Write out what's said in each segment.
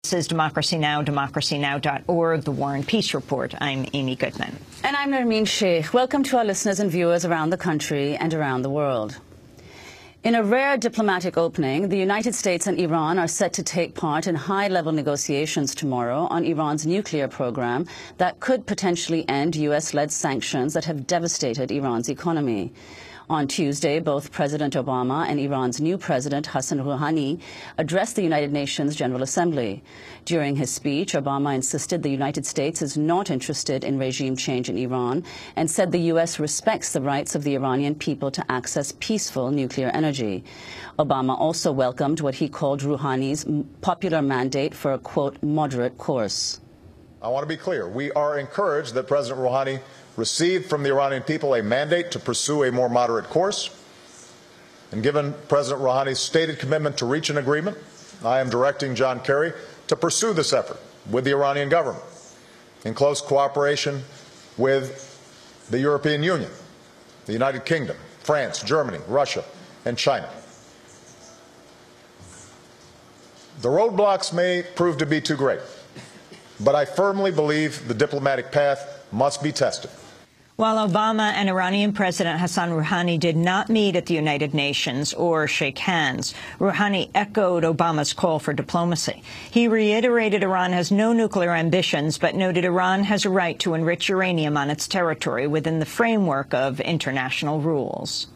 This is Democracy Now!, democracynow.org, The War and Peace Report. I'm Amy Goodman. And I'm Nermeen Sheikh. Welcome to our listeners and viewers around the country and around the world. In a rare diplomatic opening, the United States and Iran are set to take part in high-level negotiations tomorrow on Iran's nuclear program that could potentially end U.S.-led sanctions that have devastated Iran's economy. On Tuesday, both President Obama and Iran's new president, Hassan Rouhani, addressed the United Nations General Assembly. During his speech, Obama insisted the United States is not interested in regime change in Iran and said the U.S. respects the rights of the Iranian people to access peaceful nuclear energy. Obama also welcomed what he called Rouhani's popular mandate for a, quote, moderate course. I want to be clear. We are encouraged that President Rouhani received from the Iranian people a mandate to pursue a more moderate course. And given President Rouhani's stated commitment to reach an agreement, I am directing John Kerry to pursue this effort with the Iranian government in close cooperation with the European Union, the United Kingdom, France, Germany, Russia, and China. The roadblocks may prove to be too great, but I firmly believe the diplomatic path must be tested. While Obama and Iranian President Hassan Rouhani did not meet at the United Nations or shake hands, Rouhani echoed Obama's call for diplomacy. He reiterated Iran has no nuclear ambitions, but noted Iran has a right to enrich uranium on its territory within the framework of international rules.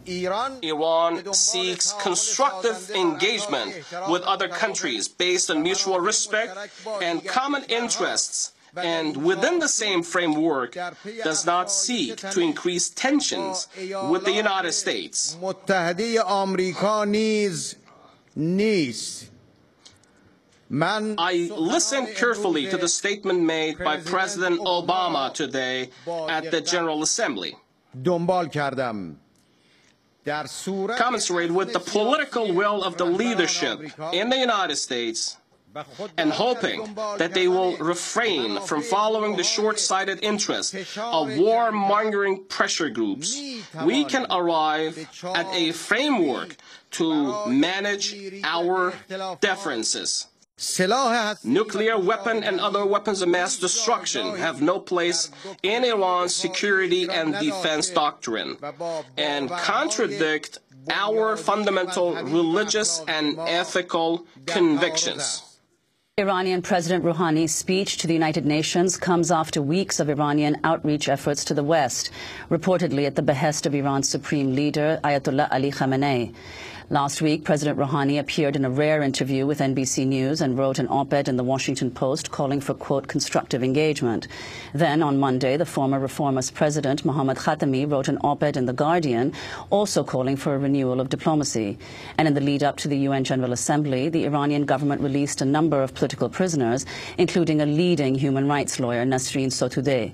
Iran seeks constructive engagement with other countries based on mutual respect and common interests, and within the same framework does not seek to increase tensions with the United States. I listened carefully to the statement made by President Obama today at the General Assembly. Commensurate with the political will of the leadership in the United States, and hoping that they will refrain from following the short-sighted interests of war-mongering pressure groups, we can arrive at a framework to manage our differences. Nuclear weapon and other weapons of mass destruction have no place in Iran's security and defense doctrine and contradict our fundamental religious and ethical convictions. Iranian President Rouhani's speech to the United Nations comes after weeks of Iranian outreach efforts to the West, reportedly at the behest of Iran's supreme leader, Ayatollah Ali Khamenei. Last week, President Rouhani appeared in a rare interview with NBC News and wrote an op-ed in the Washington Post calling for, quote, constructive engagement. Then, on Monday, the former reformist president, Mohammad Khatami, wrote an op-ed in The Guardian, also calling for a renewal of diplomacy. And in the lead-up to the UN General Assembly, the Iranian government released a number of political prisoners, including a leading human rights lawyer, Nasrin Sotoudeh.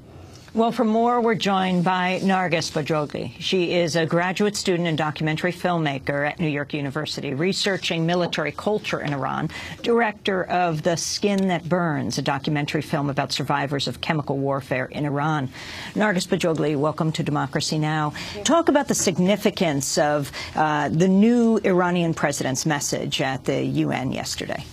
Well, for more, we're joined by Narges Bajogli. She is a graduate student and documentary filmmaker at New York University, researching military culture in Iran, director of The Skin That Burns, a documentary film about survivors of chemical warfare in Iran. Narges Bajogli, welcome to Democracy Now! Talk about the significance of the new Iranian president's message at the UN yesterday.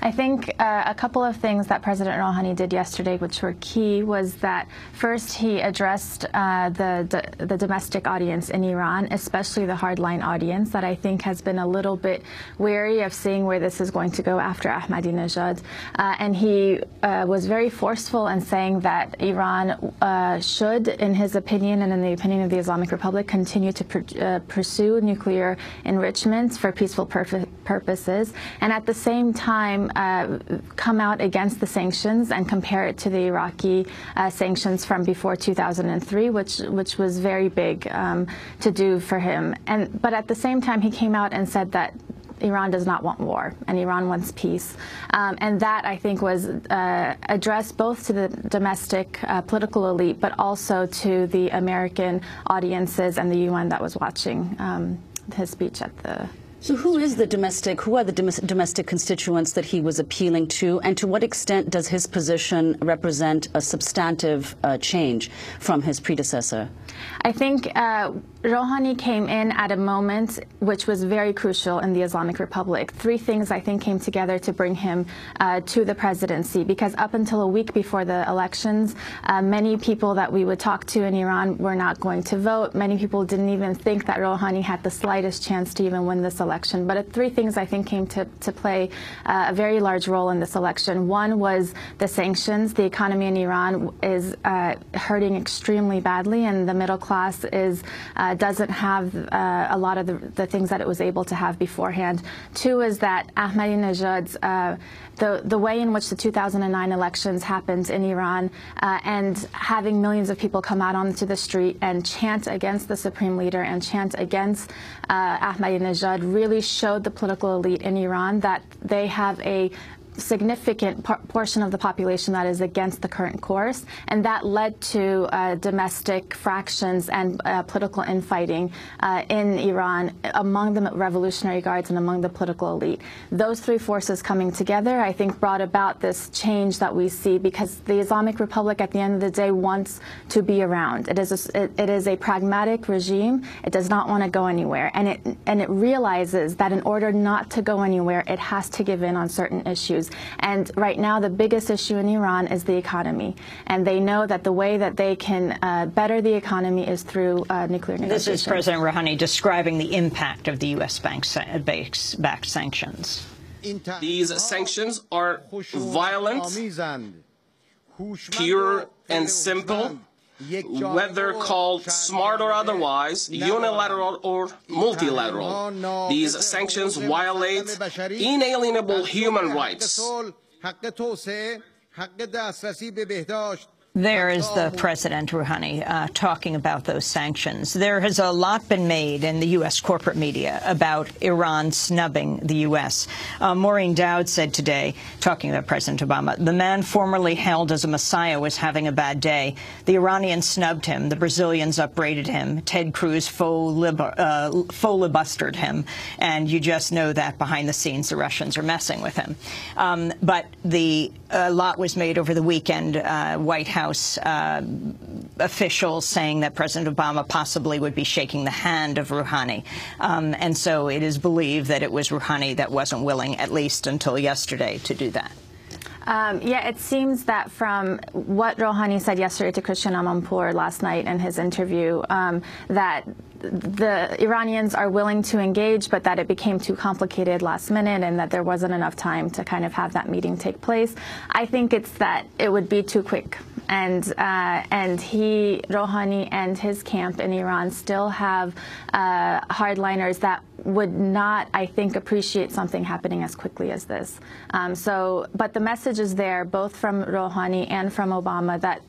I think a couple of things that President Rouhani did yesterday, which were key, was that first he addressed the domestic audience in Iran, especially the hardline audience that I think has been a little bit wary of seeing where this is going to go after Ahmadinejad. And he was very forceful in saying that Iran should, in his opinion and in the opinion of the Islamic Republic, continue to pursue nuclear enrichment for peaceful purposes, and at the same time come out against the sanctions and compare it to the Iraqi sanctions from before 2003, which was very big to do for him. But at the same time, he came out and said that Iran does not want war, and Iran wants peace. And that, I think, was addressed both to the domestic political elite, but also to the American audiences and the UN that was watching his speech at the... So who are the domestic constituents that he was appealing to, and to what extent does his position represent a substantive change from his predecessor? I think Rouhani came in at a moment which was very crucial in the Islamic Republic. Three things, I think, came together to bring him to the presidency, because up until a week before the elections, many people that we would talk to in Iran were not going to vote. Many people didn't even think that Rouhani had the slightest chance to even win this election. But three things, I think, came to play a very large role in this election. One was the sanctions. The economy in Iran is hurting extremely badly, and the middle class doesn't have a lot of the things that it was able to have beforehand. Two is that Ahmadinejad's the way in which the 2009 elections happened in Iran, and having millions of people come out onto the street and chant against the supreme leader and chant against Ahmadinejad really showed the political elite in Iran that they have a significant portion of the population that is against the current course, and that led to domestic fractions and political infighting in Iran among the Revolutionary Guards and among the political elite. Those three forces coming together, I think, brought about this change that we see, because the Islamic Republic at the end of the day wants to be around. It is a pragmatic regime. It does not want to go anywhere, and it realizes that in order not to go anywhere, it has to give in on certain issues. And right now, the biggest issue in Iran is the economy. And they know that the way that they can better the economy is through nuclear negotiations. This is President Rouhani describing the impact of the U.S.-backed sanctions. These sanctions are violent, pure and simple, whether called smart or otherwise, unilateral or multilateral. These sanctions violate inalienable human rights. There is the President, Rouhani, talking about those sanctions. There has a lot been made in the U.S. corporate media about Iran snubbing the U.S. Maureen Dowd said today, talking about President Obama, the man formerly hailed as a messiah was having a bad day. The Iranians snubbed him. The Brazilians upbraided him. Ted Cruz filibustered him. And you just know that behind the scenes the Russians are messing with him. But a lot was made over the weekend. White House officials saying that President Obama possibly would be shaking the hand of Rouhani. And so it is believed that it was Rouhani that wasn't willing, at least until yesterday, to do that. Yeah, it seems that from what Rouhani said yesterday to Christian Amanpour last night in his interview, that the Iranians are willing to engage, but that it became too complicated last minute and that there wasn't enough time to kind of have that meeting take place. I think it's that it would be too quick. And Rouhani and his camp in Iran still have hardliners that would not, I think, appreciate something happening as quickly as this. But the message is there, both from Rouhani and from Obama, that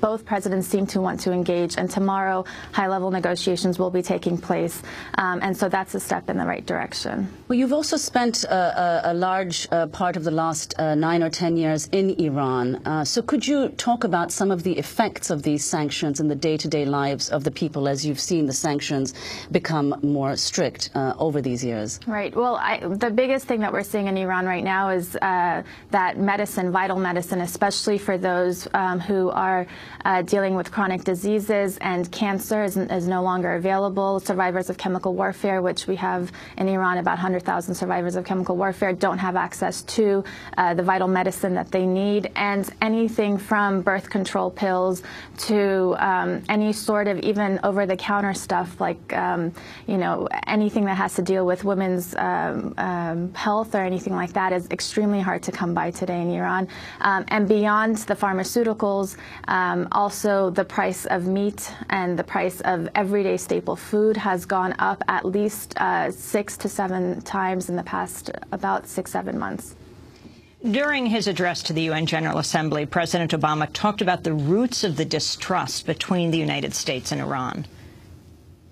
both presidents seem to want to engage, and tomorrow high-level negotiations will be taking place. And so that's a step in the right direction. Well, you've also spent a large part of the last 9 or 10 years in Iran. So could you talk about some of the effects of these sanctions in the day-to-day lives of the people as you've seen the sanctions become more strict over these years? Right. Well, the biggest thing that we're seeing in Iran right now is that medicine, vital medicine, especially for those who are dealing with chronic diseases and cancer is no longer available. Survivors of chemical warfare, which we have in Iran, about 100,000 survivors of chemical warfare, don't have access to the vital medicine that they need. And anything from birth control pills to any sort of even over-the-counter stuff like, anything that has to deal with women's health or anything like that is extremely hard to come by today in Iran. And beyond the pharmaceuticals, also the price of meat and the price of everyday staple food has gone up at least 6 to 7 times in the past about 6-7 months. During his address to the UN General Assembly, President Obama talked about the roots of the distrust between the United States and Iran.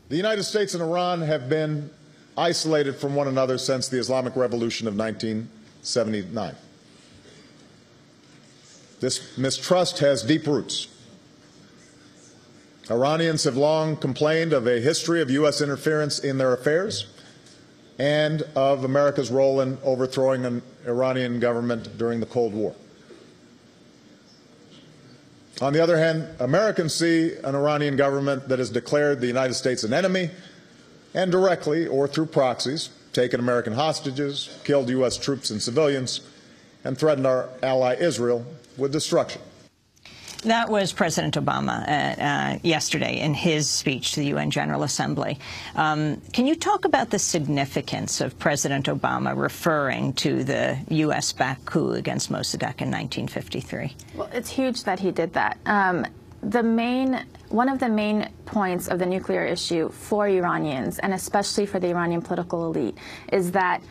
The United States and Iran have been isolated from one another since the Islamic Revolution of 1979. This mistrust has deep roots. Iranians have long complained of a history of U.S. interference in their affairs and of America's role in overthrowing an Iranian government during the Cold War. On the other hand, Americans see an Iranian government that has declared the United States an enemy and directly or through proxies taken American hostages, killed U.S. troops and civilians, and threatened our ally Israel with destruction. That was President Obama yesterday in his speech to the UN General Assembly. Can you talk about the significance of President Obama referring to the U.S.-backed coup against Mossadegh in 1953? Well, it's huge that he did that. One of the main points of the nuclear issue for Iranians, and especially for the Iranian political elite, is that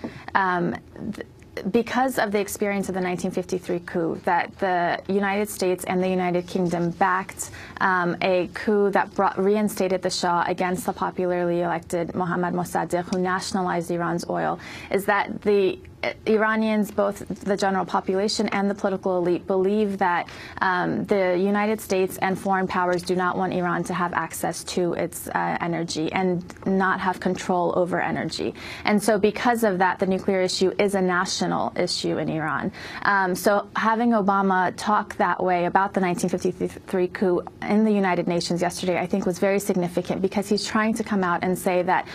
because of the experience of the 1953 coup, that the United States and the United Kingdom backed a coup that reinstated the Shah against the popularly elected Mohammad Mossadegh, who nationalized Iran's oil, is that the Iranians, both the general population and the political elite, believe that the United States and foreign powers do not want Iran to have access to its energy and not have control over energy. And so because of that, the nuclear issue is a national issue in Iran. So having Obama talk that way about the 1953 coup in the United Nations yesterday, I think was very significant, because he's trying to come out and say that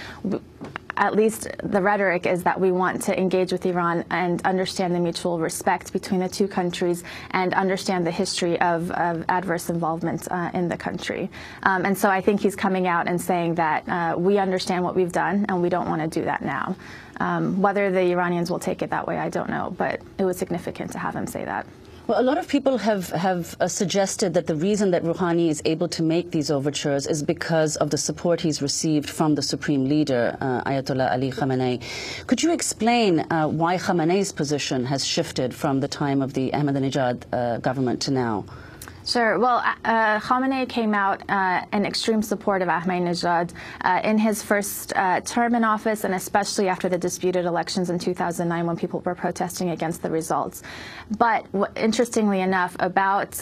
at least the rhetoric is that we want to engage with Iran and understand the mutual respect between the two countries and understand the history of adverse involvement in the country. And so I think he's coming out and saying that we understand what we've done and we don't want to do that now. Whether the Iranians will take it that way, I don't know, but it was significant to have him say that. Well, a lot of people have suggested that the reason that Rouhani is able to make these overtures is because of the support he's received from the supreme leader, Ayatollah Ali Khamenei. Could you explain why Khamenei's position has shifted from the time of the Ahmadinejad government to now? Sure. Well, Khamenei came out in extreme support of Ahmadinejad in his first term in office, and especially after the disputed elections in 2009 when people were protesting against the results. But interestingly enough, about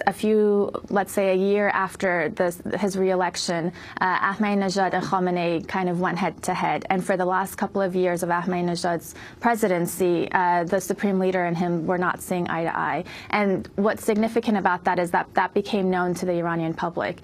let's say a year after his re-election, Ahmadinejad and Khamenei kind of went head-to-head. And for the last couple of years of Ahmadinejad's presidency, the supreme leader and him were not seeing eye to eye. And what's significant about that is that became known to the Iranian public.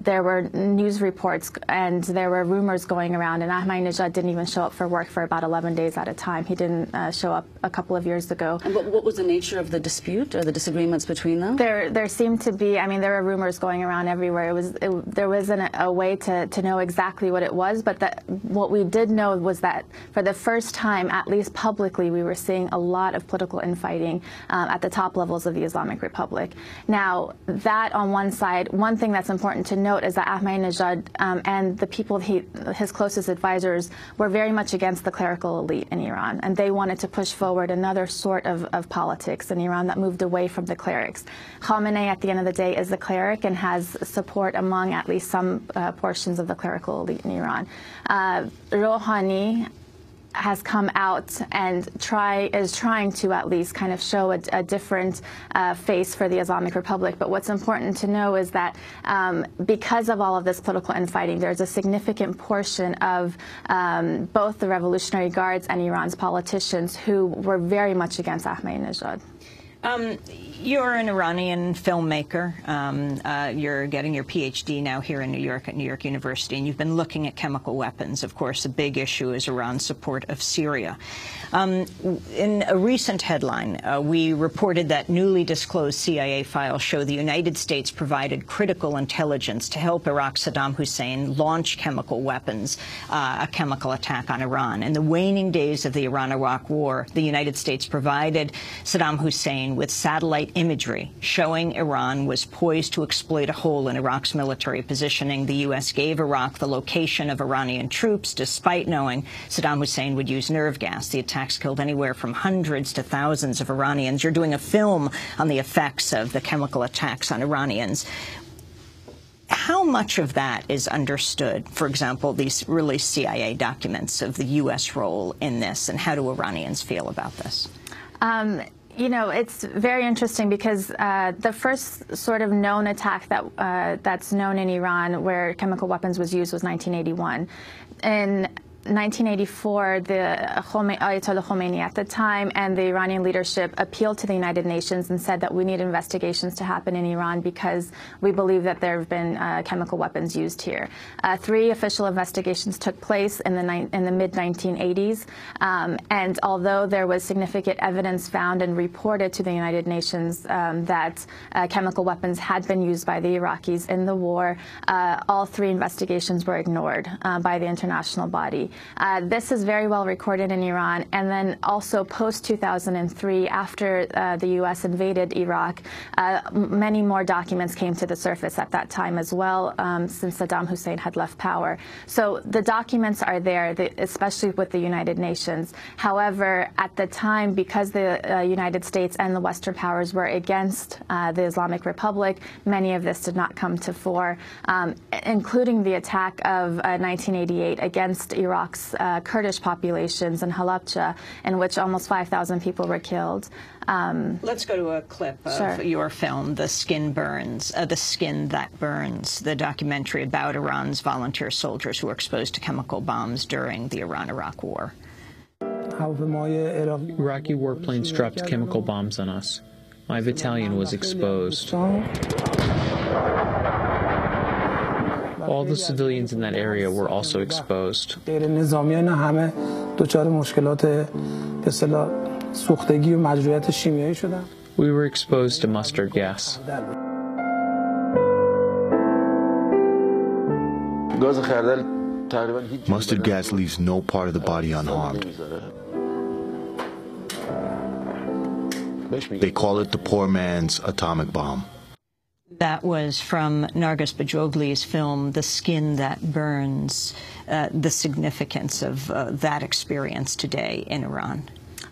There were news reports and there were rumors going around, and Ahmadinejad didn't even show up for work for about 11 days at a time. He didn't show up a couple of years ago. And what was the nature of the dispute or the disagreements between them? There seemed to be, I mean, there were rumors going around everywhere. There wasn't a way to know exactly what it was, but what we did know was that for the first time, at least publicly, we were seeing a lot of political infighting at the top levels of the Islamic Republic. Now, that on one side, one thing that's important to note is that Ahmadinejad and the people, his closest advisors, were very much against the clerical elite in Iran, and they wanted to push forward another sort of politics in Iran that moved away from the clerics. Khamenei, at the end of the day, is the cleric and has support among at least some portions of the clerical elite in Iran. Rouhani has come out and is trying to at least kind of show a different face for the Islamic Republic. But what's important to know is that because of all of this political infighting, there's a significant portion of both the Revolutionary Guards and Iran's politicians who were very much against Ahmadinejad. You're an Iranian filmmaker. You're getting your PhD now here in New York at New York University, and you've been looking at chemical weapons. Of course, a big issue is Iran's support of Syria. In a recent headline, we reported that newly disclosed CIA files show the United States provided critical intelligence to help Iraq's Saddam Hussein launch chemical weapons, a chemical attack on Iran. In the waning days of the Iran-Iraq war, the United States provided Saddam Hussein with satellite imagery showing Iran was poised to exploit a hole in Iraq's military positioning. The U.S. gave Iraq the location of Iranian troops, despite knowing Saddam Hussein would use nerve gas. The attacks killed anywhere from hundreds to thousands of Iranians. You're doing a film on the effects of the chemical attacks on Iranians. How much of that is understood, for example, these released CIA documents of the U.S. role in this, and how do Iranians feel about this? You know, it's very interesting because the first sort of known attack that's known in Iran where chemical weapons was used was 1981. And 1984, Ayatollah Khomeini at the time and the Iranian leadership appealed to the United Nations and said that we need investigations to happen in Iran because we believe that there have been chemical weapons used here. 3 official investigations took place in the mid-1980s, and although there was significant evidence found and reported to the United Nations that chemical weapons had been used by the Iraqis in the war, all 3 investigations were ignored by the international body. This is very well recorded in Iran, and then also post-2003, after the U.S. invaded Iraq, many more documents came to the surface at that time as well, since Saddam Hussein had left power. So the documents are there, especially with the United Nations. However, at the time, because the United States and the Western powers were against the Islamic Republic, many of this did not come to fore, including the attack of 1988 against Iraq's Kurdish populations in Halabja, in which almost 5,000 people were killed. Let's go to a clip of your film, The Skin Burns, The Skin That Burns, the documentary about Iran's volunteer soldiers who were exposed to chemical bombs during the Iran-Iraq War. Iraqi warplanes dropped chemical bombs on us. My battalion was exposed. All the civilians in that area were also exposed. We were exposed to mustard gas. Mustard gas leaves no part of the body unharmed. They call it the poor man's atomic bomb. That was from Nargis Bajogli's film, The Skin That Burns, the significance of that experience today in Iran.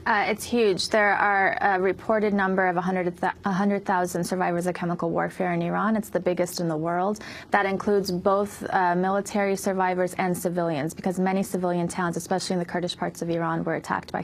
It's huge. There are a reported number of 100,000 survivors of chemical warfare in Iran. It's the biggest in the world. That includes both military survivors and civilians, because many civilian towns, especially in the Kurdish parts of Iran, were attacked by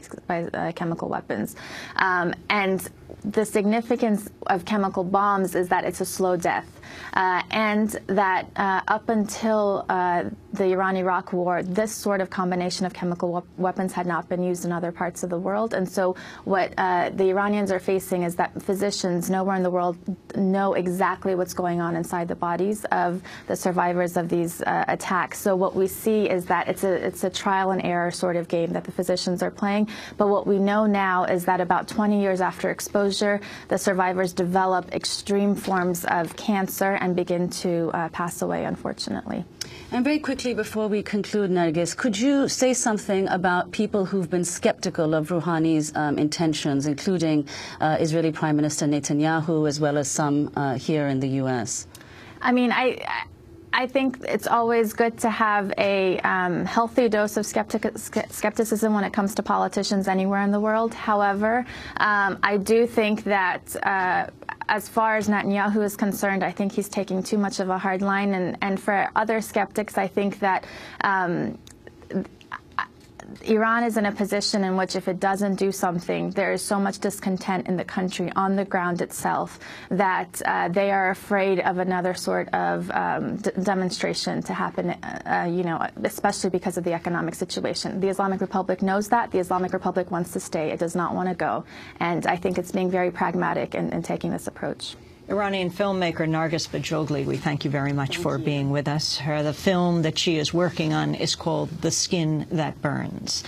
chemical weapons. And the significance of chemical bombs is that it's a slow death. And that up until the Iran-Iraq war, this sort of combination of chemical weapons had not been used in other parts of the world. And so what the Iranians are facing is that physicians nowhere in the world know exactly what's going on inside the bodies of the survivors of these attacks. So what we see is that it's a trial and error sort of game that the physicians are playing. But what we know now is that about 20 years after exposure, the survivors develop extreme forms of cancer and begin to pass away, unfortunately. And very quickly, before we conclude, Nargis, could you say something about people who've been skeptical of Rouhani's intentions, including Israeli Prime Minister Netanyahu, as well as some here in the U.S.? I mean, I think it's always good to have a healthy dose of skepticism when it comes to politicians anywhere in the world. However, I do think that as far as Netanyahu is concerned, I think he's taking too much of a hard line. And for other skeptics, I think that Iran is in a position in which if it doesn't do something, there is so much discontent in the country on the ground itself that they are afraid of another sort of demonstration to happen, you know, especially because of the economic situation. The Islamic Republic knows that. The Islamic Republic wants to stay. It does not want to go. And I think it's being very pragmatic in taking this approach. Iranian filmmaker Nargis Bajogli, we thank you very much for being with us. The film that she is working on is called The Skin That Burns.